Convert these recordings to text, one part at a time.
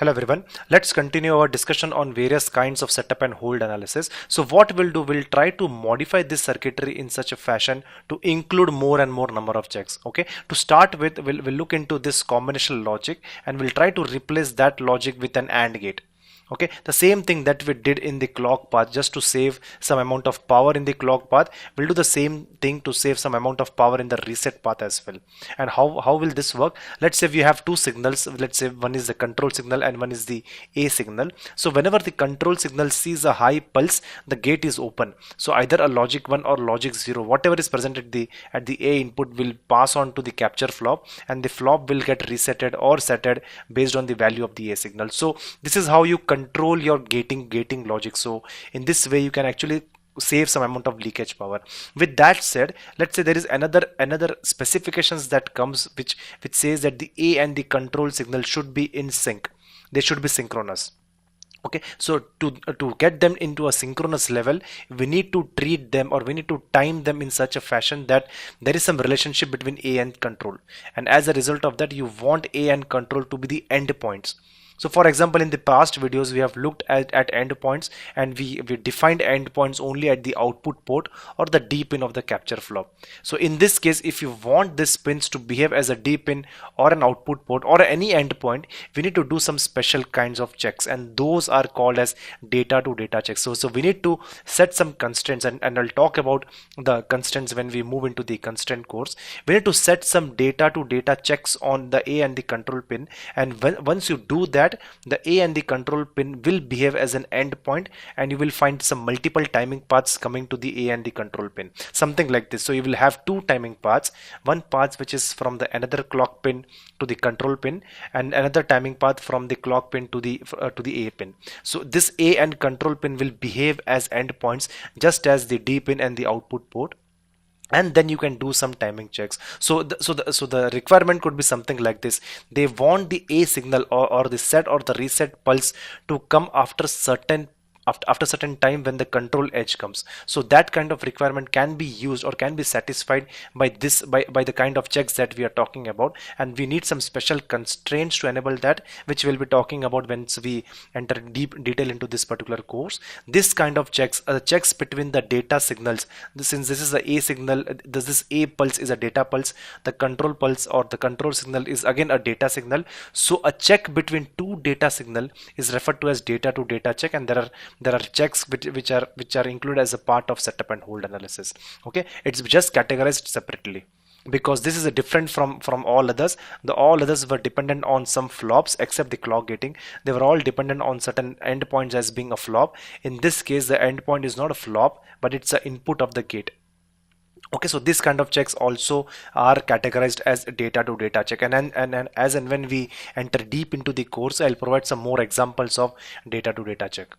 Hello everyone, let's continue our discussion on various kinds of setup and hold analysis. So what we'll do, we'll try to modify this circuitry in such a fashion to include more and more number of checks. Okay, to start with, we'll look into this combinational logic and we'll try to replace that logic with an AND gate. Okay, the same thing that we did in the clock path, just to save some amount of power in the clock path, we'll do the same thing to save some amount of power in the reset path as well. And how will this work? Let's say we have two signals. Let's say one is the control signal and one is the A signal. So whenever the control signal sees a high pulse, the gate is open. So either a logic 1 or logic 0, whatever is present at the A input, will pass on to the capture flop, and the flop will get resetted or setted based on the value of the A signal. So this is how you control your gating logic. So in this way you can actually save some amount of leakage power. With that said, let's say there is another specifications that comes which says that the A and the control signal should be in sync. They should be synchronous. Okay, so to get them into a synchronous level, we need to treat them, or we need to time them in such a fashion that there is some relationship between A and control, and as a result of that you want A and control to be the endpoints. So for example, in the past videos we have looked at endpoints, and we defined endpoints only at the output port or the D pin of the capture flop. So in this case, if you want these pins to behave as a D pin or an output port or any endpoint, we need to do some special kinds of checks, and those are called as data to data checks. So we need to set some constraints, and I'll talk about the constraints when we move into the constraint course. We need to set some data to data checks on the A and the control pin, and once you do that, the A and the control pin will behave as an endpoint, and you will find some multiple timing paths coming to the A and the control pin, something like this. So you will have two timing paths, one path which is from the another clock pin to the control pin, and another timing path from the clock pin to the A pin. So this A and control pin will behave as endpoints, just as the D pin and the output port, and then you can do some timing checks. So the requirement could be something like this. They want the A signal or the set or the reset pulse to come after certain time when the control edge comes. So that kind of requirement can be used or can be satisfied by the kind of checks that we are talking about, and we need some special constraints to enable that, which we'll be talking about once we enter deep detail into this particular course. This kind of checks are the checks between the data signals. Since this is the A signal, this A pulse is a data pulse, the control pulse or the control signal is again a data signal. So a check between two data signal is referred to as data to data check, and there are checks which are included as a part of setup and hold analysis. Okay, it's just categorized separately because this is a different from all others. All others were dependent on some flops except the clock gating. They were all dependent on certain endpoints as being a flop. In this case, the endpoint is not a flop, but it's an input of the gate. Okay, so this kind of checks also are categorized as data to data check, and as and when we enter deep into the course, I'll provide some more examples of data to data check.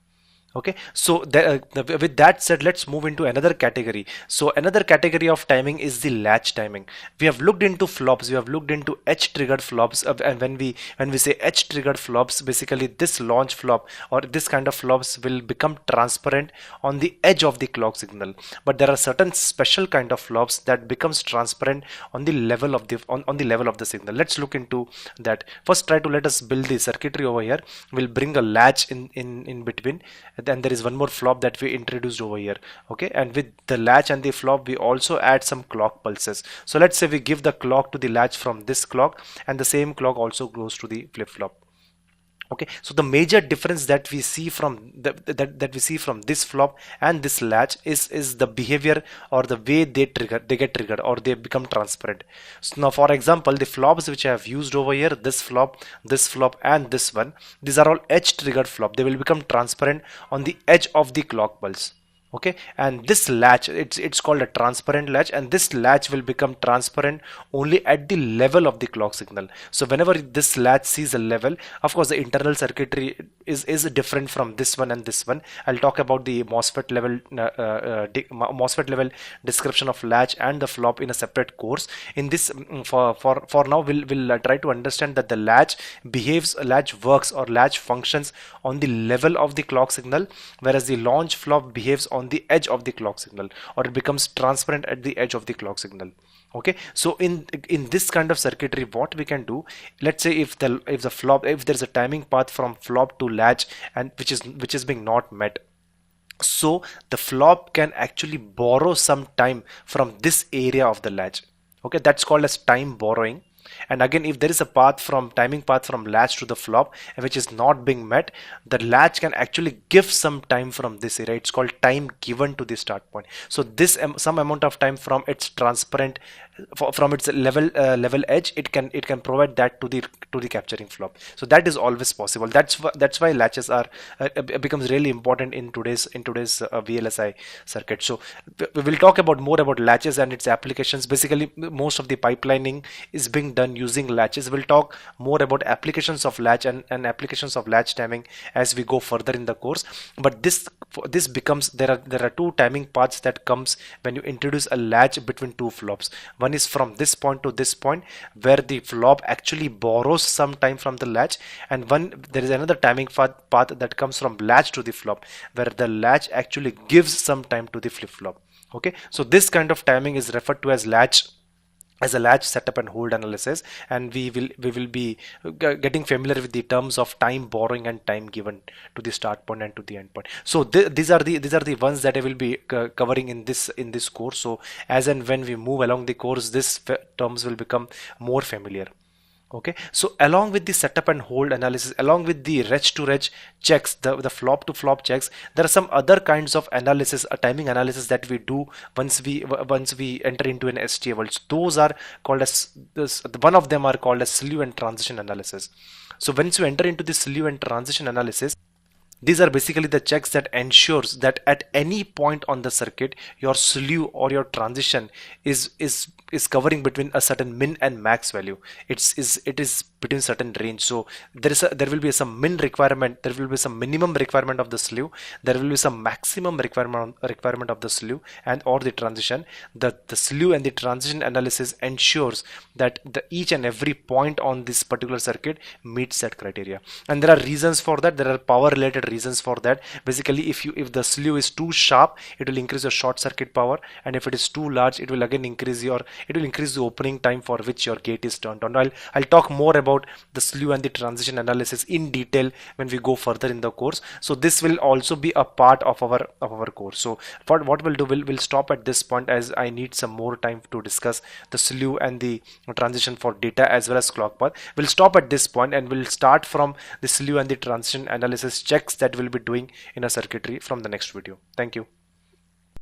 Okay, so with that said, let's move into another category. So another category of timing is the latch timing. We have looked into flops, we have looked into edge triggered flops, and when we say edge triggered flops, basically this launch flop or this kind of flops will become transparent on the edge of the clock signal. But there are certain special kind of flops that becomes transparent on the level of the on the level of the signal. Let's look into that. First, try to let us build the circuitry over here. We'll bring a latch in between. Then there is one more flop that we introduced over here. Okay, and with the latch and the flop we also add some clock pulses. So let's say we give the clock to the latch from this clock, and the same clock also goes to the flip-flop. Okay, so the major difference that we see from that we see from this flop and this latch is the behavior or the way they get triggered or they become transparent. So now, for example, the flops which I have used over here, this flop, and this one, these are all edge triggered flop. They will become transparent on the edge of the clock pulse. Okay, and this latch, it's called a transparent latch, and this latch will become transparent only at the level of the clock signal. So whenever this latch sees a level, of course the internal circuitry is different from this one and this one. I'll talk about the MOSFET level description of latch and the flop in a separate course. In this for now we'll try to understand that the latch works or latch functions on the level of the clock signal, whereas the launch flop behaves on the edge of the clock signal, or it becomes transparent at the edge of the clock signal. Okay, so in this kind of circuitry, what we can do, let's say if the flop, if there's a timing path from flop to latch, and which is being not met, so the flop can actually borrow some time from this area of the latch. Okay, that's called as time borrowing. And again, if there is a path from timing path from latch to the flop which is not being met, the latch can actually give some time from this area. It's called time given to the start point. So this some amount of time from its transparent, from its level edge, it can provide that to the capturing flop. So that is always possible. That's why latches are becomes really important in today's VLSI circuit. So we will talk about more about latches and its applications. Basically, most of the pipelining is being done using latches. We'll talk more about applications of latch and applications of latch timing as we go further in the course. But this becomes, there are two timing paths that comes when you introduce a latch between two flops. One is from this point to this point, where the flop actually borrows some time from the latch, and there is another timing path that comes from latch to the flop, where the latch actually gives some time to the flip flop. Okay, so this kind of timing is referred to as a latch setup and hold analysis, and we will be getting familiar with the terms of time borrowing and time given to the start point and to the end point. So these are the ones that I will be covering in this course. So as and when we move along the course, this terms will become more familiar. Okay, so along with the setup and hold analysis, along with the reg to reg checks, the flop to flop checks, there are some other kinds of analysis, a timing analysis that we do once we enter into an STA world. So those are called as one of them are called as slew and transition analysis. So once you enter into the slew and transition analysis, these are basically the checks that ensures that at any point on the circuit, your slew or your transition is covering between a certain min and max value. It is between certain range. So there will be some min requirement, there will be some minimum requirement of the slew, there will be some maximum requirement of the slew and or the transition. The slew and the transition analysis ensures that each and every point on this particular circuit meets that criteria. And there are reasons for that. There are power related reasons for that. Basically, if the slew is too sharp, it will increase your short circuit power, and if it is too large, it will again increase the opening time for which your gate is turned on. I'll talk more about the slew and the transition analysis in detail when we go further in the course. So this will also be a part of our course. So what we'll do, we'll stop at this point, as I need some more time to discuss the slew and the transition for data as well as clock path. We'll stop at this point and we'll start from the slew and the transition analysis checks that we'll be doing in a circuitry from the next video. Thank you.